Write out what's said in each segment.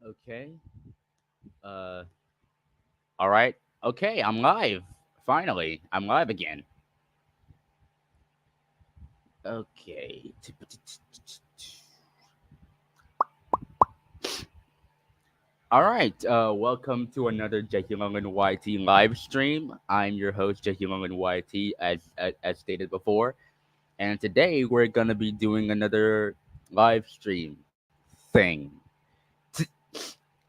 Okay. Uh. All right. Okay. I'm live. Finally, I'm live again. Okay. All right. Welcome to another Jaheal and YT live stream. I'm your host Jaheal and YT, as stated before, and today we're gonna be doing another live stream thing.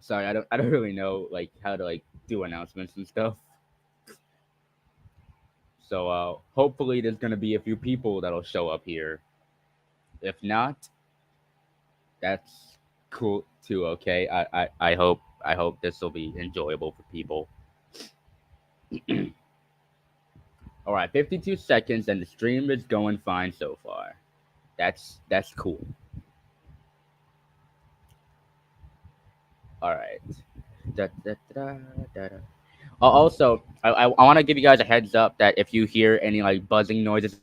Sorry, I don't really know like how to like do announcements and stuff. So hopefully there's gonna be a few people that'll show up here. If not, that's cool too. Okay, I hope this will be enjoyable for people. All right, 52 seconds and the stream is going fine so far. That's cool. All right. Da, da, da, da, da. Also, I want to give you guys a heads up that if you hear any like buzzing noises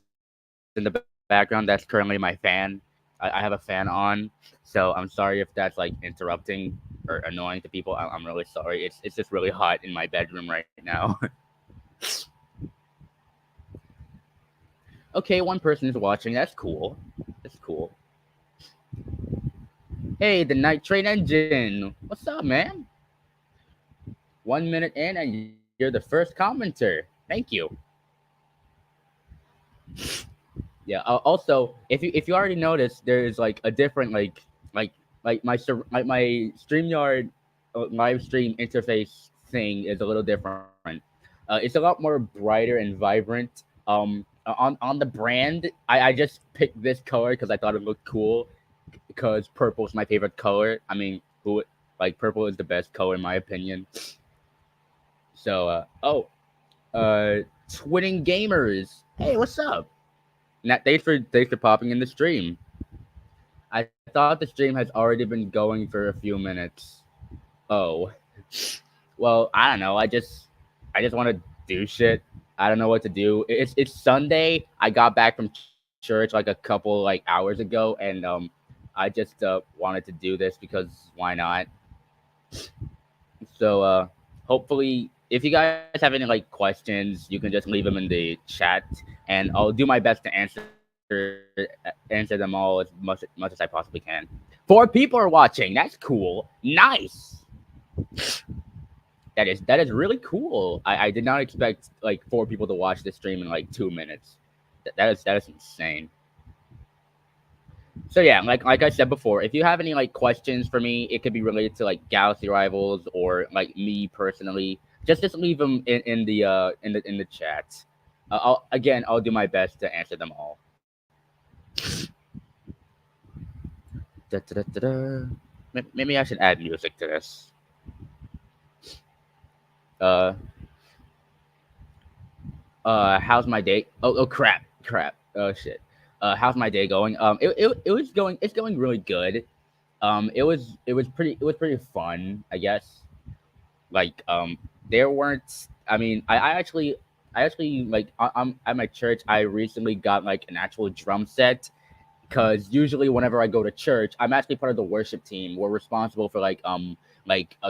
in the background, that's currently my fan. I have a fan on, so I'm sorry if that's like interrupting or annoying to people. I'm really sorry. It's just really hot in my bedroom right now. Okay, one person is watching. That's cool. That's cool. Hey, the Night Train Engine. What's up, man? 1 minute in, and you're the first commenter. Thank you. Yeah. Also, if you already noticed, there is like a different like my Streamyard live stream interface thing is a little different. It's a lot more brighter and vibrant. On the brand, I just picked this color because I thought it looked cool. Because purple is my favorite color. I mean, like purple is the best color in my opinion. So, Twinning Gamers. Hey, what's up? Thanks for popping in the stream. I thought the stream has already been going for a few minutes. Oh, well, I don't know. I just want to do shit. I don't know what to do. It's Sunday. I got back from church like a couple like hours ago, and I just wanted to do this because why not? So hopefully, if you guys have any like questions, you can just leave them in the chat, and I'll do my best to answer them all as much as I possibly can. 4 people are watching. That's cool. Nice. That is really cool. I did not expect like 4 people to watch this stream in like 2 minutes. That is insane. So yeah, like I said before, if you have any like questions for me, it could be related to like Galaxy Rivals or like me personally. Just leave them in the chat. I'll do my best to answer them all. Da, da, da, da, da. Maybe I should add music to this. Uh, how's my day? Oh crap. Oh shit. How's my day going? It's going really good. It was pretty fun, I guess. Like there weren't. I mean, I actually like I'm at my church. I recently got like an actual drum set because usually whenever I go to church, I'm actually part of the worship team. We're responsible for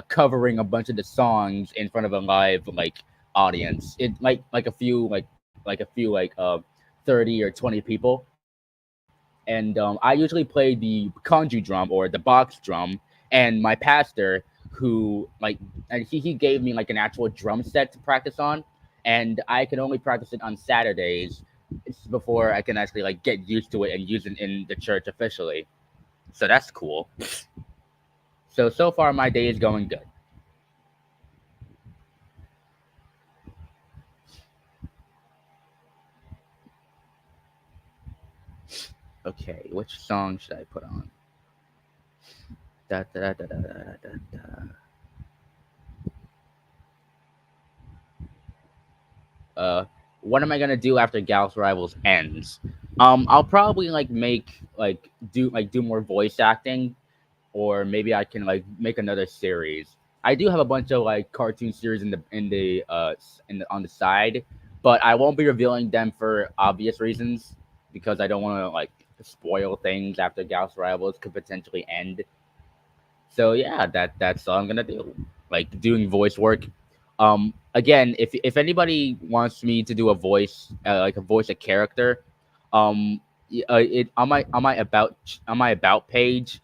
covering a bunch of the songs in front of a live like audience. It like a few like a few 30 or 20 people, and I usually play the kanju drum or the box drum. And my pastor, who like, and he gave me like an actual drum set to practice on, and I can only practice it on Saturdays. It's before I can actually like get used to it and use it in the church officially. So that's cool. So far my day is going good. Okay, which song should I put on? Da, da, da, da, da, da, da. Uh, what am I gonna do after Galaxy Rivals ends? I'll probably like do more voice acting, or maybe I can like make another series. I do have a bunch of like cartoon series on the side, but I won't be revealing them for obvious reasons because I don't want to like spoil things after Galaxy Rivals could potentially end. So yeah, that's all I'm gonna do. Like doing voice work. Again, if anybody wants me to do a voice, like a voice a character, it on my about page,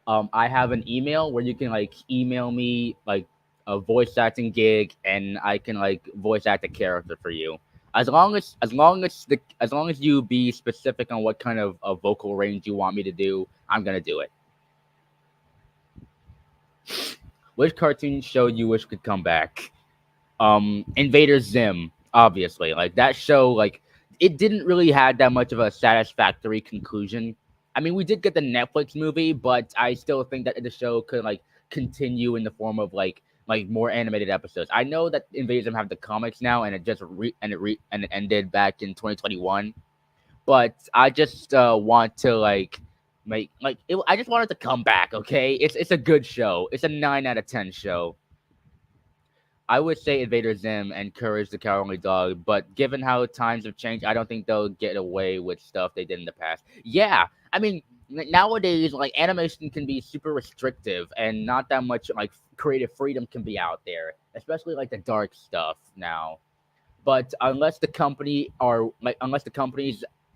I have an email where you can like email me like a voice acting gig, and I can like voice act a character for you. As long as you be specific on what kind of a vocal range you want me to do, I'm gonna do it. Which cartoon show you wish could come back? Invader Zim, obviously. Like that show, like it didn't really had that much of a satisfactory conclusion. I mean, we did get the Netflix movie, but I still think that the show could like continue in the form of like more animated episodes. I know that Invader Zim have the comics now, and it ended back in 2021. But I just want to like make like it, I just want it to come back. Okay, it's a good show. It's a 9 out of 10 show. I would say Invader Zim and Courage the Cowardly Dog, but given how times have changed, I don't think they'll get away with stuff they did in the past. Yeah, I mean, nowadays, like animation can be super restrictive, and not that much like creative freedom can be out there, especially like the dark stuff now. But unless the companies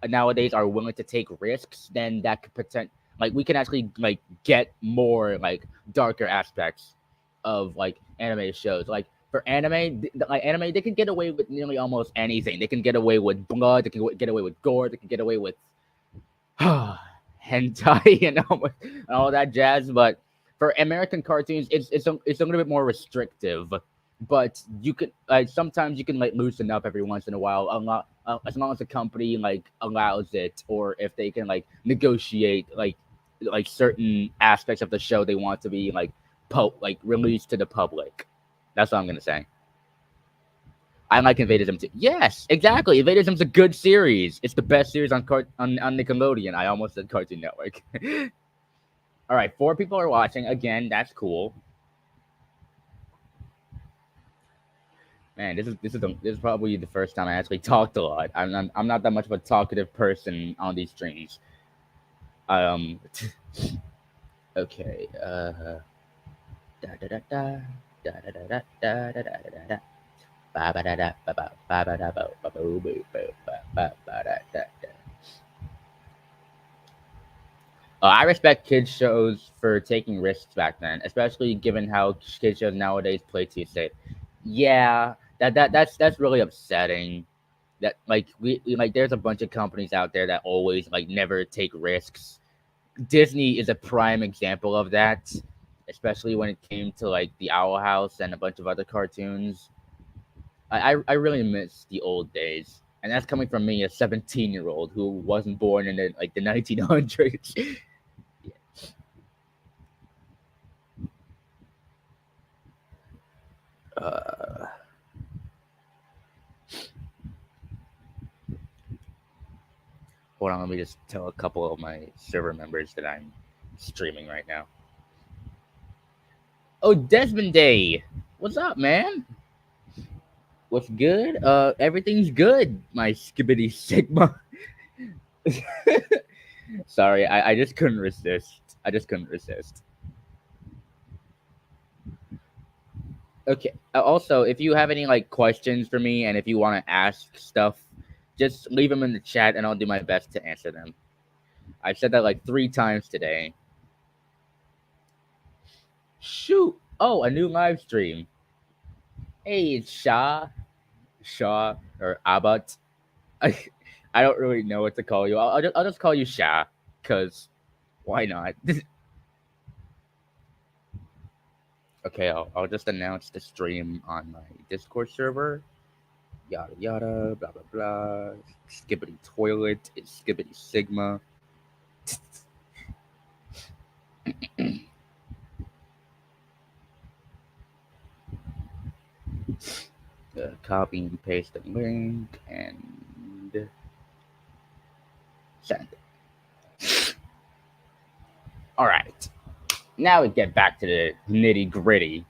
nowadays are willing to take risks, then that could pretend like we can actually like get more like darker aspects of like anime shows. Like for anime, they can get away with nearly almost anything. They can get away with blood. They can get away with gore. They can get away with hentai and all that jazz. But for American cartoons, it's a little bit more restrictive. But you could sometimes you can like loosen up every once in a while, as long as the company like allows it, or if they can like negotiate like certain aspects of the show they want to be like released to the public. That's what I'm gonna say. I like Invader Zim too. Yes, exactly. Invader Zim's a good series. It's the best series on Nickelodeon. I almost said Cartoon Network. All right, 4 people are watching. Again, that's cool. Man, this is probably the first time I actually talked a lot. I'm not that much of a talkative person on these streams. Um, okay. Da da da da da da da da da da da da da. Ba ba da da ba ba ba ba da ba ba boo boo boo ba ba ba da da da. I respect kids shows for taking risks back then, especially given how kids shows nowadays play too safe. Yeah, that's really upsetting. That like we like there's a bunch of companies out there that always like never take risks. Disney is a prime example of that, especially when it came to like the Owl House and a bunch of other cartoons. I really miss the old days. And that's coming from me, a 17-year-old who wasn't born in the 1900s. uh, Hold on, let me just tell a couple of my server members that I'm streaming right now. Oh, Desmond Day, what's up, man? What's good? Everything's good. My skibbity sigma. Sorry, I just couldn't resist. I just couldn't resist. Okay. Also, if you have any like questions for me, and if you want to ask stuff, just leave them in the chat, and I'll do my best to answer them. I've said that like 3 times today. Shoot! Oh, a new live stream. Hey, it's Shaw or Abbott. I I don't really know what to call you. I'll just call you Sha, cause why not? Okay, I'll just announce the stream on my Discord server. Yada yada, blah blah blah. Skibbity toilet, it's Skibbity Sigma. Copy and paste the link and send. All right, now we get back to the nitty gritty.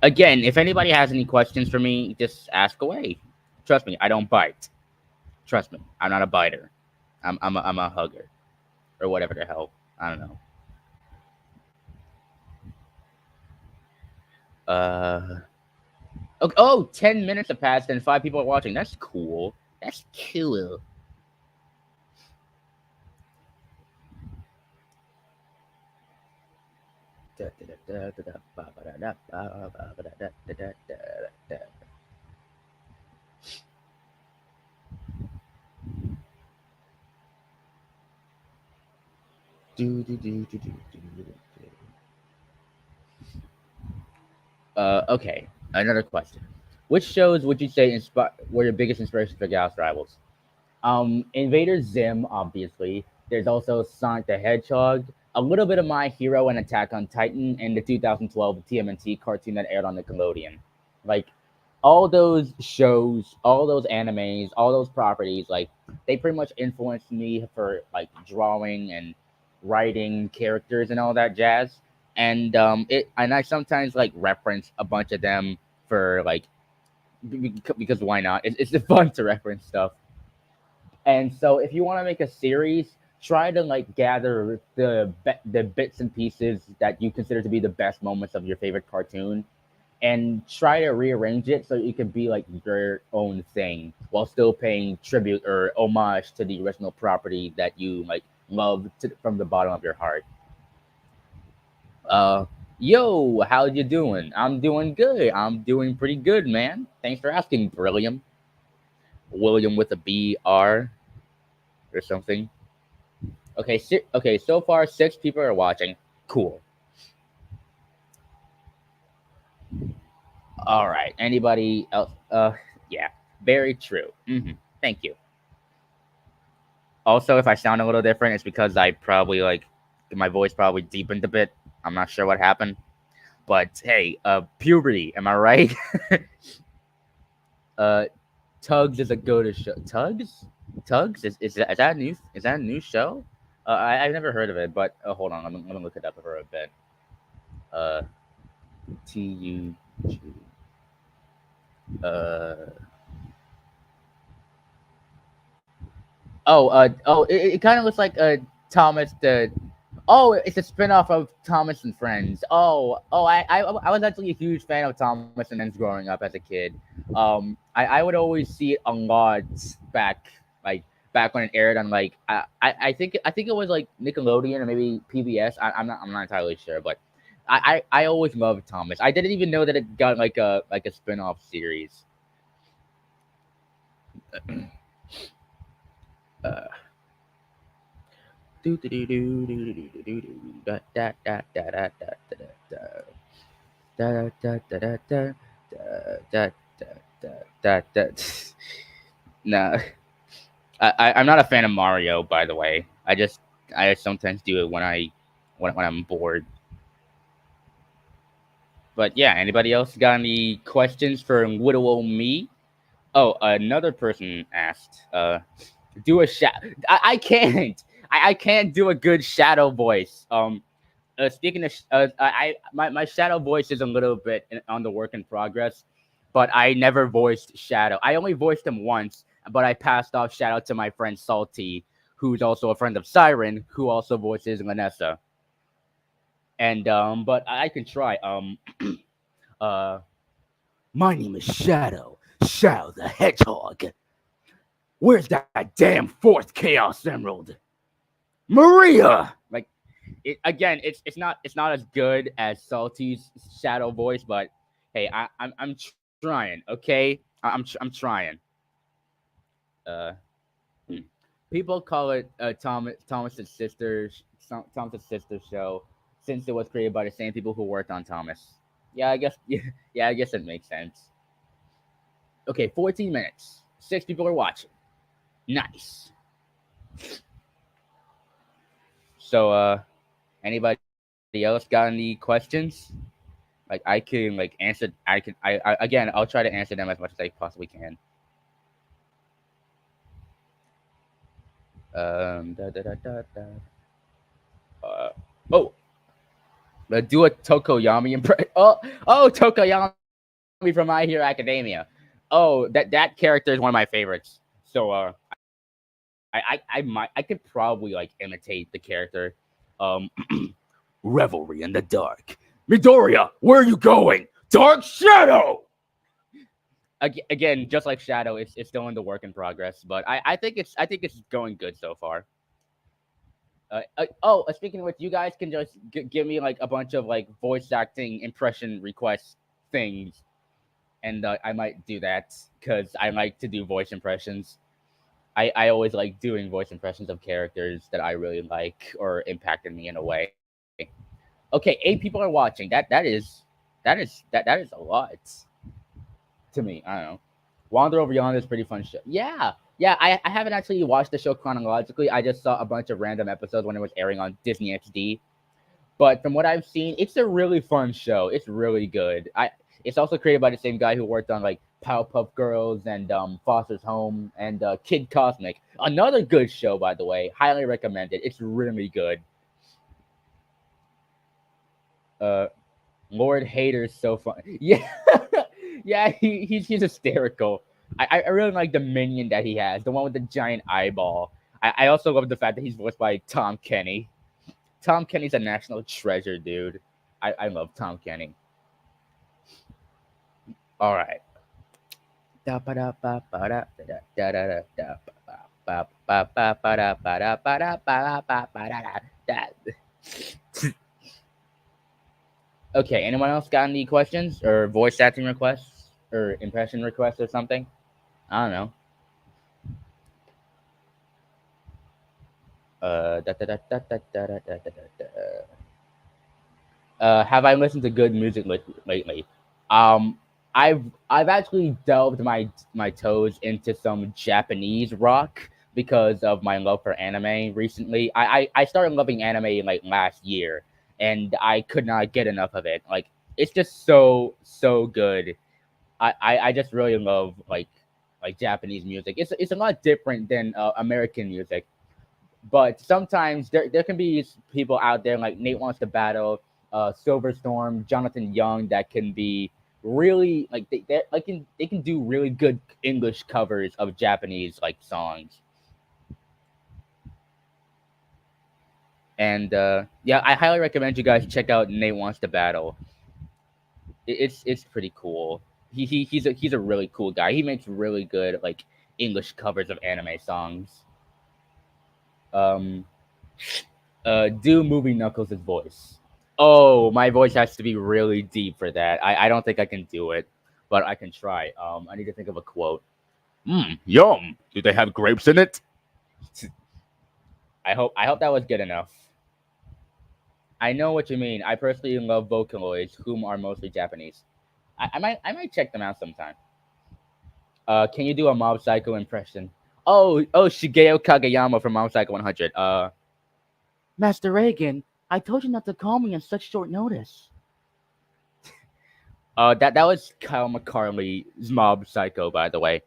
Again, if anybody has any questions for me, just ask away. Trust me, I don't bite. Trust me, I'm not a biter. I'm a hugger or whatever the hell. I don't know. Uh, okay, oh, 10 minutes have passed and 5 people are watching. That's cool. That's cool. Okay, another question. Which shows would you say were your biggest inspiration for Galaxy Rivals? Invader Zim, obviously. There's also Sonic the Hedgehog, a little bit of My Hero and Attack on Titan, and the 2012 TMNT cartoon that aired on Nickelodeon. Like, all those shows, all those animes, all those properties, like, they pretty much influenced me for, like, drawing and writing characters and all that jazz. And I sometimes, like, reference a bunch of them for, like, because why not? It's fun to reference stuff. And so, if you want to make a series, try to like gather the bits and pieces that you consider to be the best moments of your favorite cartoon, and try to rearrange it so it can be like your own thing while still paying tribute or homage to the original property that you like love from the bottom of your heart. Uh, Yo, how you doing? I'm doing good. I'm doing pretty good, man. Thanks for asking, Brilliant. William with a B R or something. Okay, okay. So far, 6 people are watching. Cool. All right. Anybody else? Yeah. Very true. Thank you. Also, if I sound a little different, it's because I probably like my voice probably deepened a bit. I'm not sure what happened, but hey, puberty. Am I right? uh, Tugs is a good show. Tugs is that a new show? I've never heard of it, but hold on, let me look it up for a bit. Uh, TUG. Uh, it kind of looks like Thomas the. Oh, it's a spinoff of Thomas and Friends. I was actually a huge fan of Thomas and Friends growing up as a kid. I would always see it a lot back like back when it aired on like I think it was like Nickelodeon or maybe PBS. I'm not entirely sure, but I always loved Thomas. I didn't even know that it got like a spinoff series. Uh, do do do do do do do do do da da da da da da da da da da da da da. Nah, I'm not a fan of Mario, by the way. I sometimes do it when I'm bored. But yeah, anybody else got any questions for little old me? Oh, another person asked. Do a I can't. I can't do a good shadow voice. Speaking of, my shadow voice is a little bit on the work in progress, but I never voiced Shadow. I only voiced him once, but I passed off Shadow to my friend Salty, who's also a friend of Siren, who also voices Vanessa. And but I can try. Uh, my name is Shadow, Shadow the Hedgehog. Where's that damn fourth Chaos Emerald, Maria? Like it's not as good as Salty's shadow voice, but hey, I'm trying. Okay, I'm trying. Uh, hmm. People call it Thomas's sister show since it was created by the same people who worked on Thomas. Yeah, I guess yeah, I guess it makes sense. Okay, 14 minutes. 6 people are watching. Nice. So anybody else got any questions? Like I can like answer. I again. I'll try to answer them as much as I possibly can. Da, da, da, da, da. Uh, oh, do a Tokoyami impression. Tokoyami from My Hero Academia. Oh, that character is one of my favorites. So I could probably like imitate the character. Um, Revelry in the dark. Midoriya, where are you going? Dark Shadow. Again, just like Shadow, it's still in the work in progress, but I think it's going good so far. Speaking of which, you guys can just give me like a bunch of like voice acting impression request things, and I might do that because I like to do voice impressions. I always like doing voice impressions of characters that I really like or impacted me in a way. Okay, 8 people are watching. That is a lot to me. I don't know. Wander Over Yonder is a pretty fun show. Yeah, yeah. I haven't actually watched the show chronologically. I just saw a bunch of random episodes when it was airing on Disney XD. But from what I've seen, it's a really fun show. It's really good. It's also created by the same guy who worked on like Powerpuff Girls and Foster's Home and Kid Cosmic. Another good show, by the way. Highly recommended. It's really good. Uh, Lord Hater's so fun. Yeah, yeah. He's hysterical. I really like the minion that he has, the one with the giant eyeball. I also love the fact that he's voiced by Tom Kenny. Tom Kenny's a national treasure, dude. I love Tom Kenny. All right. Okay, anyone else got any questions or voice acting requests or impression requests or something? I don't know. Have I listened to good music lately? Um, I've actually delved my toes into some Japanese rock because of my love for anime recently. I started loving anime like last year, and I could not get enough of it. Like it's just so good. I just really love like Japanese music. It's a lot different than American music, but sometimes there can be people out there like Nate Wants to Battle, Silver Storm, Jonathan Young that can be really like they can do really good English covers of Japanese like songs. And yeah, I highly recommend you guys check out Nate Wants to Battle. It's pretty cool. He's a really cool guy. He makes really good like English covers of anime songs. Um, do Movie Knuckles' voice. Oh, my voice has to be really deep for that. I don't think I can do it, but I can try. I need to think of a quote. Yum. Do they have grapes in it? I hope that was good enough. I know what you mean. I personally love Vocaloids, whom are mostly Japanese. I might check them out sometime. Can you do a Mob Psycho impression? Oh, Shigeo Kageyama from Mob Psycho 100. Master Reagan, I told you not to call me on such short notice. That was Kyle McCarley's Mob Psycho, by the way.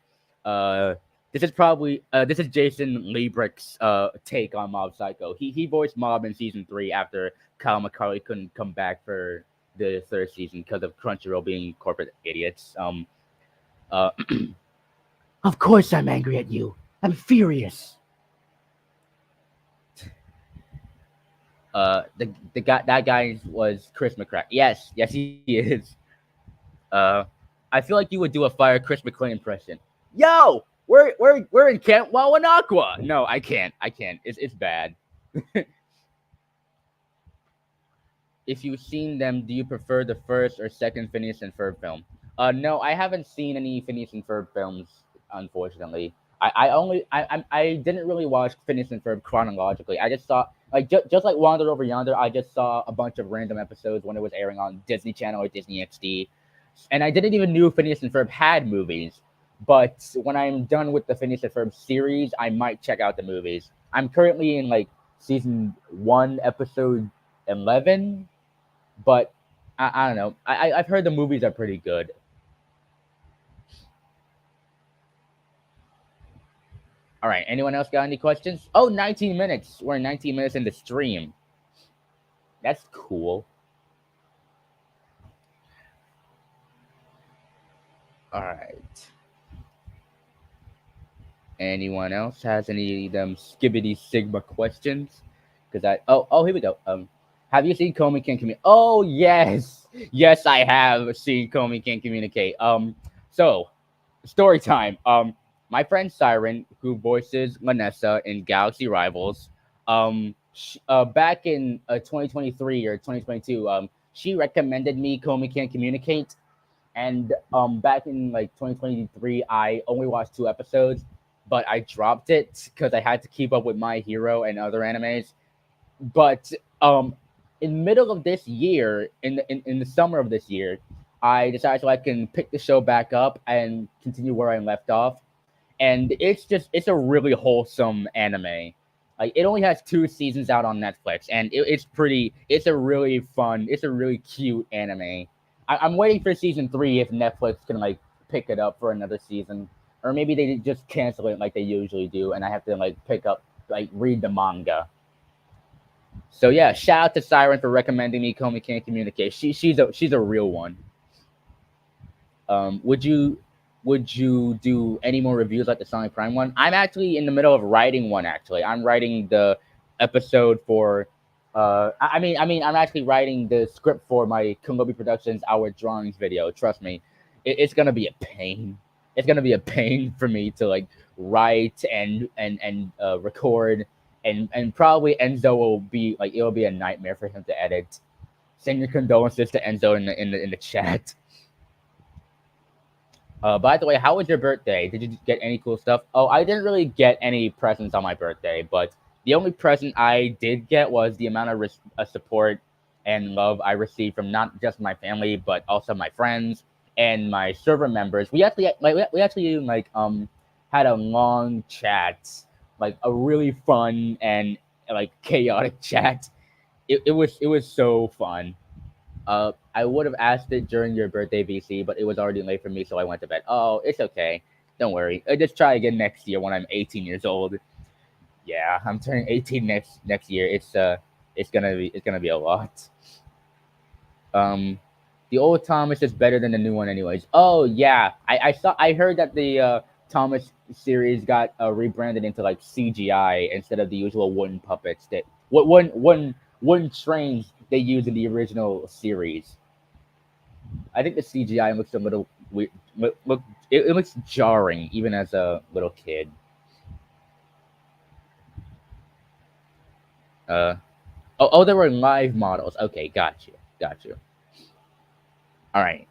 Uh, this is Jason Liebrick's take on Mob Psycho. He voiced Mob in season 3 after Kyle McCarley couldn't come back for the 3rd season because of Crunchyroll being corporate idiots. Uh, of course I'm angry at you. I'm furious. The guy that guy was Chris McCrack. Yes he is. Uh, I feel like you would do a fire Chris McClane impression. Yo, we're in Camp Wawanakwa. No, I can't. I can't. It's bad. If you've seen them, do you prefer the first or second Phineas and Ferb film? No, I haven't seen any Phineas and Ferb films, unfortunately. I didn't really watch Phineas and Ferb chronologically. I just saw like just like Wander Over Yonder. I just saw a bunch of random episodes when it was airing on Disney Channel or Disney XD, and I didn't even knew Phineas and Ferb had movies. But when I'm done with the Phineas and Ferb series, I might check out the movies. I'm currently in like season 1, episode 11, but I don't know. I've heard the movies are pretty good. All right. Anyone else got any questions? Oh, 19 minutes. We're 19 minutes in the stream. That's cool. All right. Anyone else has any of them skibbity sigma questions? Because here we go. Have you seen Comey Can Communicate? Oh yes, yes, I have seen Comey Can Communicate. So story time. My friend Siren, who voices Vanessa in Galaxy Rivals, back in 2023 or 2022, she recommended me Comey Can Communicate, and back in like 2023, I only watched 2 episodes, but I dropped it because I had to keep up with My Hero and other animes. But in middle of this year, in the summer of this year, I decided so I can pick the show back up and continue where I left off. And it's a really wholesome anime. Like it only has 2 seasons out on Netflix, and it's a really fun, it's a really cute anime. I'm waiting for season 3 if Netflix can like pick it up for another season, or maybe they just cancel it like they usually do, and I have to like pick up like read the manga. So yeah, shout out to Siren for recommending me Comey Can't Communicate. She's a real one. Would you do any more reviews like the Sonic Prime one? I'm actually in the middle of writing one. Actually, I'm writing the episode for. I mean, I'm actually writing the script for my Kungobi Productions Our Drawings video. Trust me, it's gonna be a pain. It's gonna be a pain for me to like write and record, and probably Enzo will be like it'll be a nightmare for him to edit. Send your condolences to Enzo in the chat. By the way, how was your birthday? Did you get any cool stuff? Oh, I didn't really get any presents on my birthday, but the only present I did get was the amount of support and love I received from not just my family, but also my friends and my server members. We actually had a long chat, like a really fun and like chaotic chat. It was so fun. I would have asked it during your birthday, VC, but it was already late for me, so I went to bed. Oh, it's okay. Don't worry. I'll just try again next year when I'm 18 years old. Yeah, I'm turning 18 next year. It's gonna be a lot. Um, the old Thomas is better than the new one, anyways. Oh yeah, I heard that the Thomas series got rebranded into like CGI instead of the usual wooden puppets that what wooden trains they used in the original series. I think the CGI looks a little weird. It looks jarring even as a little kid. Uh oh, there were live models. Okay, got you. All right.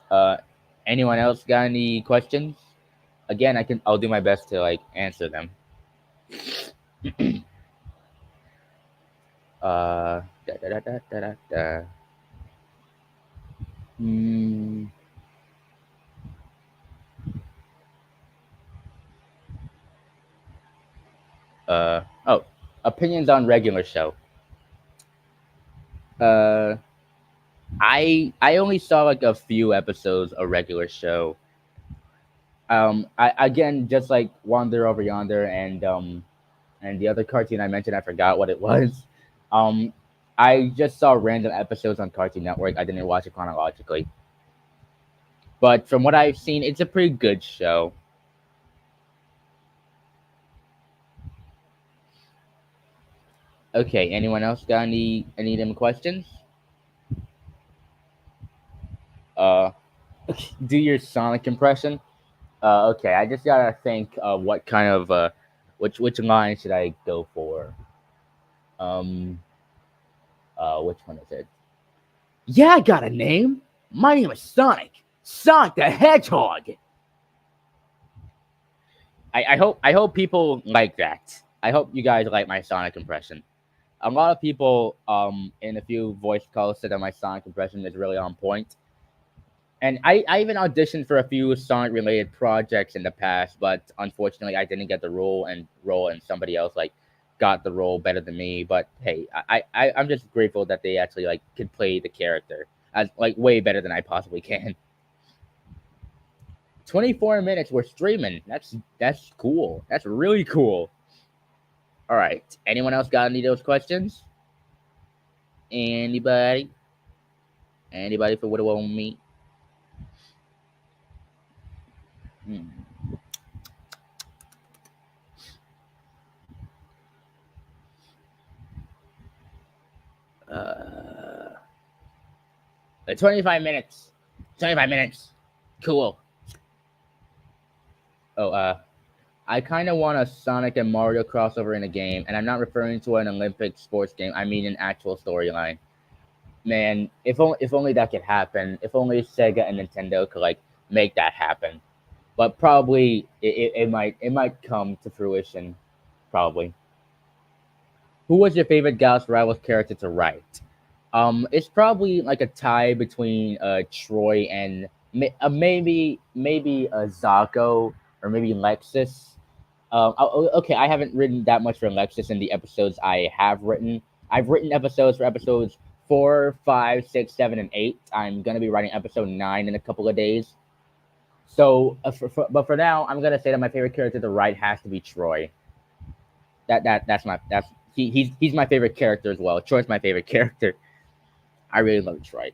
Uh, anyone else got any questions? Again, I'll do my best to like answer them. Da, da, da, da, da, da, da. Hmm. Oh, opinions on regular show. Uh, I only saw like a few episodes of regular show. I again just like Wander Over Yonder and the other cartoon I mentioned, I forgot what it was. Um, I just saw random episodes on Cartoon Network. I didn't watch it chronologically, but from what I've seen, it's a pretty good show. Okay, anyone else got any of them questions? Uh, do your Sonic impression. Okay, I just gotta think. What kind of which line should I go for? Um, which one is it? Yeah, I got a name. My name is Sonic. Sonic the Hedgehog. I hope people like that. I hope you guys like my Sonic impression. A lot of people in a few voice calls said that my Sonic impression is really on point. And I even auditioned for a few Sonic related projects in the past, but unfortunately I didn't get the role and somebody else like got the role better than me. But hey, I'm just grateful that they actually like could play the character as like way better than I possibly can. 24 minutes we're streaming. That's cool. That's really cool. All right. Anyone else got any of those questions? Anybody? Anybody for what it want me? Hmm. 25 minutes. 25 minutes. Cool. Oh, I kind of want a Sonic and Mario crossover in a game, and I'm not referring to an Olympic sports game. I mean an actual storyline. Man, if only that could happen. If only Sega and Nintendo could like make that happen. But probably it might come to fruition. Probably. Who was your favorite Galaxy Rivals character to write? It's probably like a tie between Troy and maybe Zako or maybe Lexus. Okay, I haven't written that much for Lexus in the episodes I have written. I've written episodes for episodes 4, 5, 6, 7, and 8. I'm gonna be writing episode 9 in a couple of days. So, but for now, I'm gonna say that my favorite character to write has to be Troy. That's he's my favorite character as well. Troy's my favorite character. I really love Troy.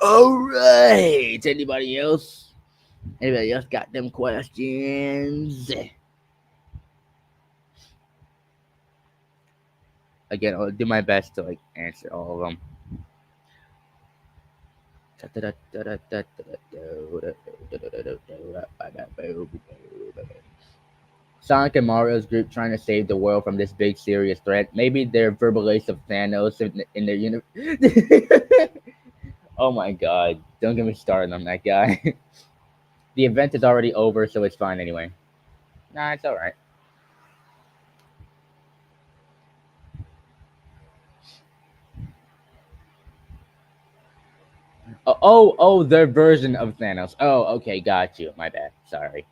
All right. Anybody else? Anybody else got them questions? Again, I'll do my best to like answer all of them. Sonic and Mario's group trying to save the world from this big serious threat. Maybe they're verbal ace of Thanos in their universe. Oh my god! Don't get me started on that guy. The event is already over, so it's fine anyway. Nah, it's all right. Oh, their version of Thanos. Oh, okay, got you. My bad. Sorry.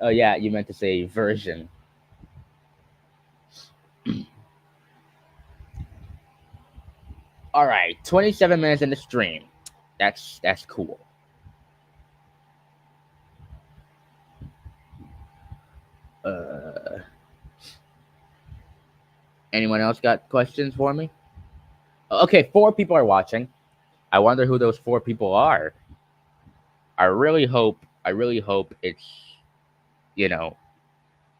Oh yeah, you meant to say version. All right, 27 minutes in the stream. That's cool. Uh, Anyone else got questions for me? Okay, 4 people are watching. I wonder who those 4 people are. I really hope it's you know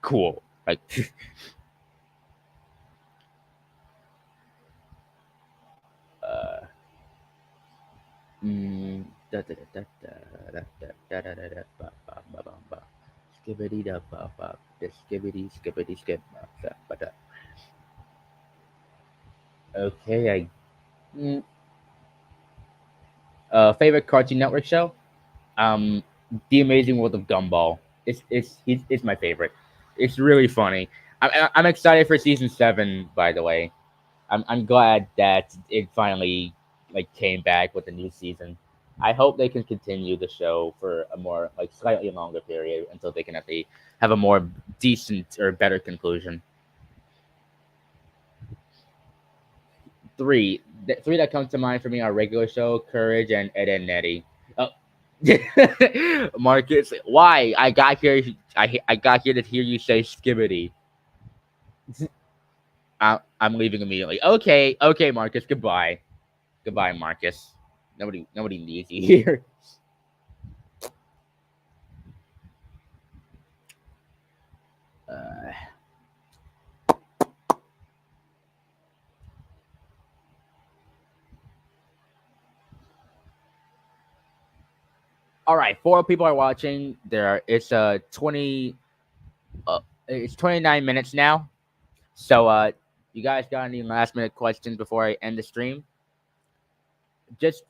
cool. Like, uh, mm, da, da, da, da, da, da, da, da, da, da, ba, ba, ba, ba, ba. Skibbity da ba ba, da skibbity skibbity skip. Da, ba, da. Okay, mm, favorite Cartoon Network show? Um, The Amazing World of Gumball. It's my favorite. It's really funny. I'm excited for season 7. By the way, I'm glad that it finally like came back with a new season. I hope they can continue the show for a more like slightly longer period until they can actually have a more decent or better conclusion. Three that come to mind for me are Regular Show, Courage, and Ed and Nettie. Oh, Marcus, why? I got here to hear you say skibbity. I'm leaving immediately. Okay, Marcus. Goodbye, Marcus. Nobody needs you here. Uh, all right, 4 people are watching. It's 29 minutes now. So you guys got any last minute questions before I end the stream? Just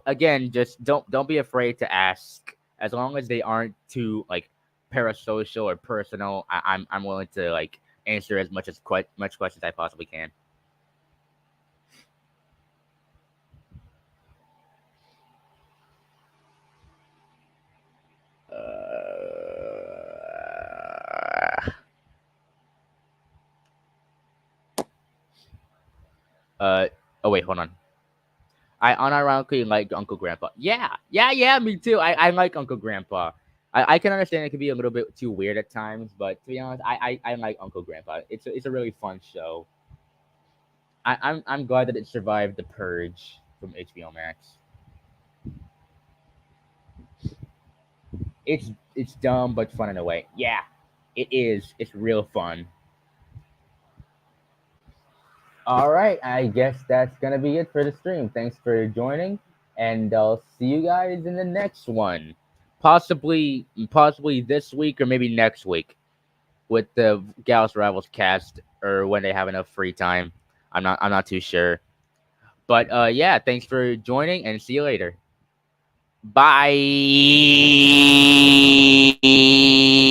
again, just don't be afraid to ask. As long as they aren't too like parasocial or personal, I'm willing to like answer as much questions I possibly can. Uh, uh oh wait, hold on. I unironically like Uncle Grandpa. Yeah. Me too. I like Uncle Grandpa. I can understand it can be a little bit too weird at times, but to be honest, I like Uncle Grandpa. It's a really fun show. I'm glad that it survived the purge from HBO Max. It's dumb but fun in a way. Yeah, it is. It's real fun. All right, I guess that's gonna be it for the stream. Thanks for joining, and I'll see you guys in the next one. Possibly this week or maybe next week with the Gals Rivals cast or when they have enough free time. I'm not too sure. But yeah, thanks for joining and see you later. Bye.